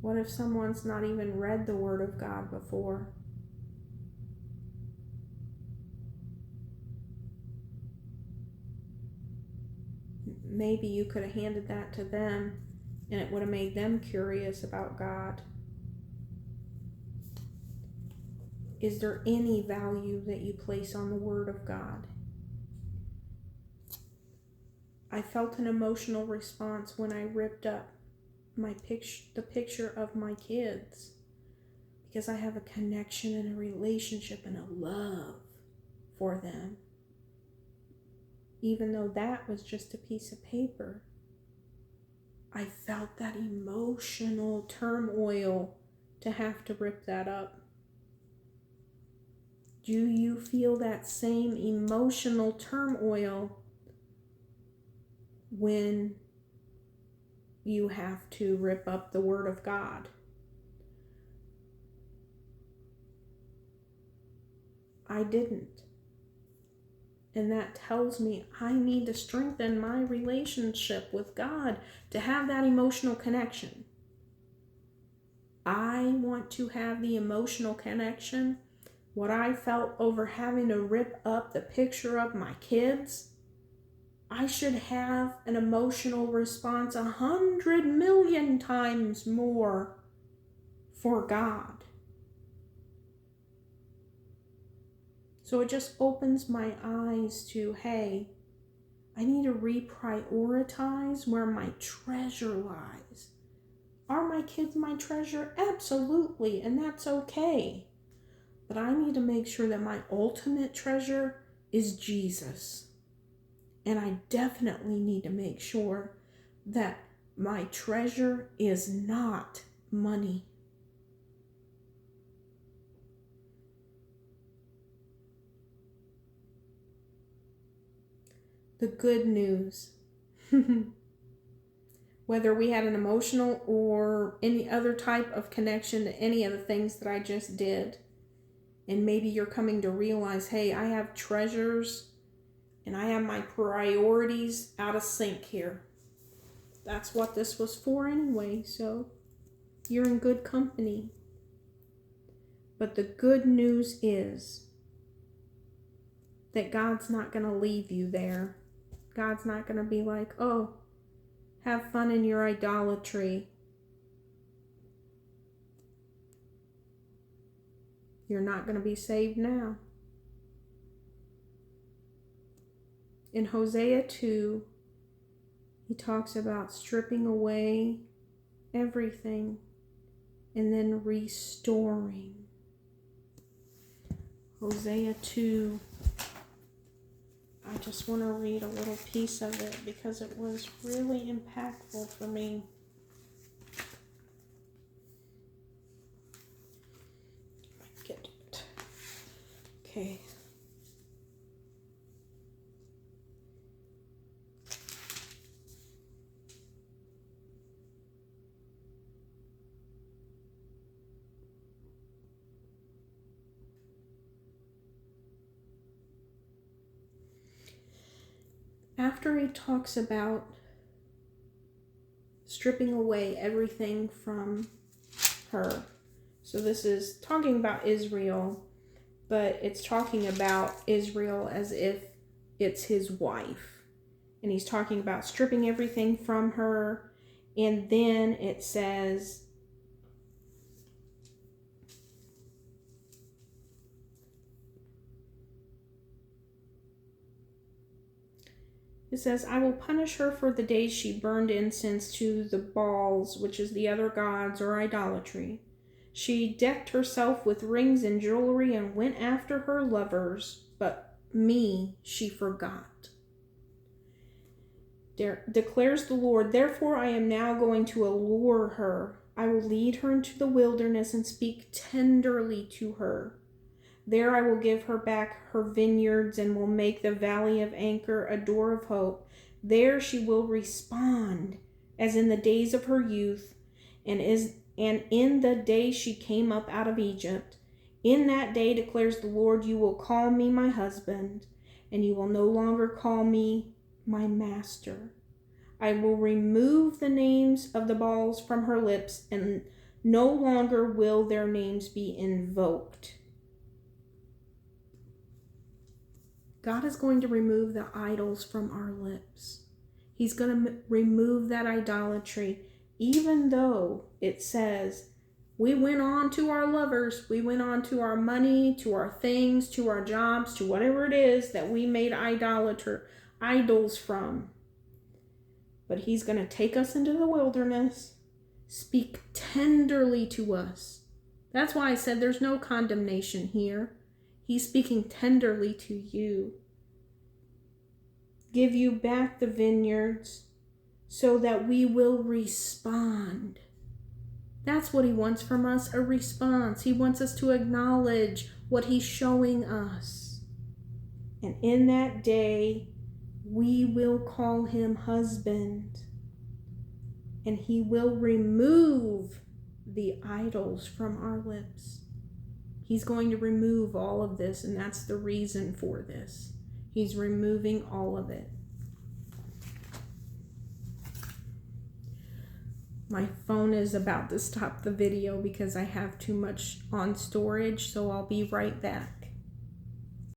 What if someone's not even read the Word of God before? Maybe you could have handed that to them and it would have made them curious about God. Is there any value that you place on the Word of God? I felt an emotional response when I ripped up the picture of my kids, because I have a connection and a relationship and a love for them. Even though that was just a piece of paper, I felt that emotional turmoil to have to rip that up. Do you feel that same emotional turmoil when you have to rip up the Word of God? I didn't. And that tells me I need to strengthen my relationship with God to have that emotional connection. I want to have the emotional connection. What I felt over having to rip up the picture of my kids, I should have an emotional response 100 million times more for God. So it just opens my eyes to, hey, I need to reprioritize where my treasure lies. Are my kids my treasure? Absolutely, and that's okay. But I need to make sure that my ultimate treasure is Jesus. And I definitely need to make sure that my treasure is not money. The good news, whether we had an emotional or any other type of connection to any of the things that I just did, and maybe you're coming to realize, hey, I have treasures and I have my priorities out of sync here. That's what this was for anyway, so you're in good company. But the good news is that God's not going to leave you there. God's not going to be like, oh, have fun in your idolatry. You're not going to be saved now. In Hosea 2, he talks about stripping away everything and then restoring. Hosea 2, I just want to read a little piece of it because it was really impactful for me. Get it. Okay. After he talks about stripping away everything from her, so this is talking about Israel, but it's talking about Israel as if it's his wife. And he's talking about stripping everything from her. And then it says, I will punish her for the days she burned incense to the Baals, which is the other gods, or idolatry. She decked herself with rings and jewelry and went after her lovers, but me she forgot. Declares the Lord, therefore I am now going to allure her. I will lead her into the wilderness and speak tenderly to her. There I will give her back her vineyards and will make the valley of Anchor a door of hope. There she will respond as in the days of her youth and in the day she came up out of Egypt. In that day, declares the Lord, you will call me my husband, and you will no longer call me my master. I will remove the names of the Baals from her lips, and No longer will their names be invoked. God is going to remove the idols from our lips. He's going to remove that idolatry, even though it says we went on to our lovers, we went on to our money, to our things, to our jobs, to whatever it is that we made idols from. But he's going to take us into the wilderness, speak tenderly to us. That's why I said there's no condemnation here. He's speaking tenderly to you. Give you back the vineyards so that we will respond. That's what he wants from us, a response. He wants us to acknowledge what he's showing us. And in that day, we will call him husband. And he will remove the idols from our lips. He's going to remove all of this, and that's the reason for this. He's removing all of it. My phone is about to stop the video because I have too much on storage, so I'll be right back.